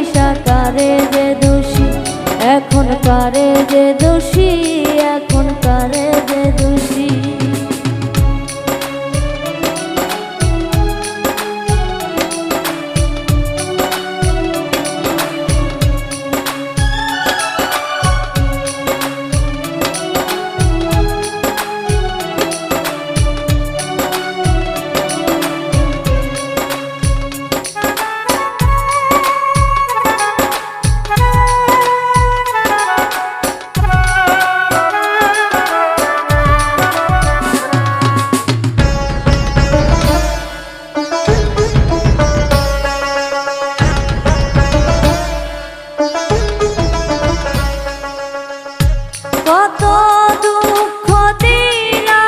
ভাইসা কারে যে দোষী, এখন কারে যে দোষী, এখন কারে যে দোষী। কত দুঃখ দিলা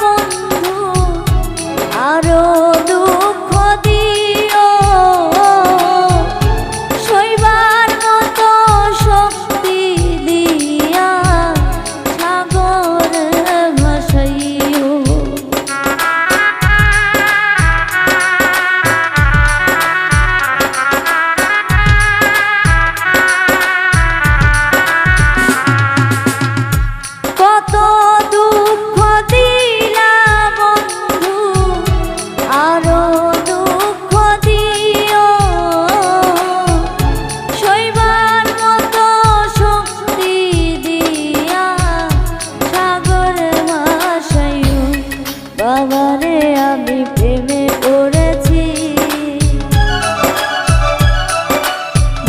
বন্ধু, আরো দুঃখ দিও, সইবার মতো শক্তি দিয়া সাগর ভাসাইও। কত দুঃখ দিলা বন্ধু, আরো দুঃখ দিও, সইবার মতো শক্তি দিয়া সাগর ভাসাইও। বাবারে আমি প্রেমে পড়েছি,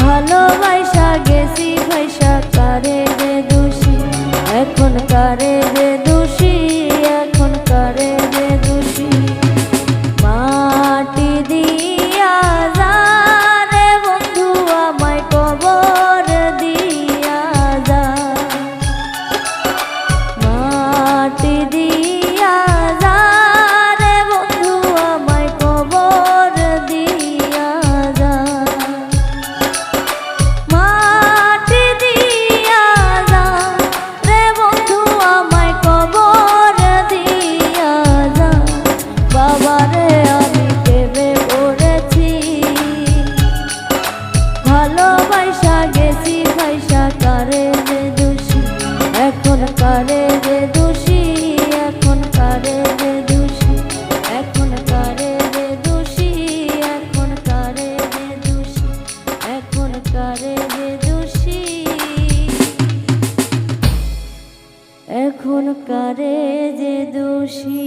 ভালোবাসা গেছি ভাইসা কারে যে দোষী, এখন কারে যে দোষী, এখন কারে যে দোষী। মাটি দিয়া যা রে বন্ধু আমায় কবর দিয়া যা, মাটি দিয়া যা রে বন্ধু আমায় কবর দিয়া যা। মাটি দিয়া যা রে বন্ধু আমায় কবর দিয়া যা। বাবারে আমি প্রেমে পড়েছি, ভালোবাসা গেছি ভাইসা কারে যে দোষী, এখন কারে যে দোষী, এখন কারে যে দোষী, এখন কারে যে দোষী, এখন কারে যে দোষী, এখন কারে যে দোষী, এখন কারে যে দোষী।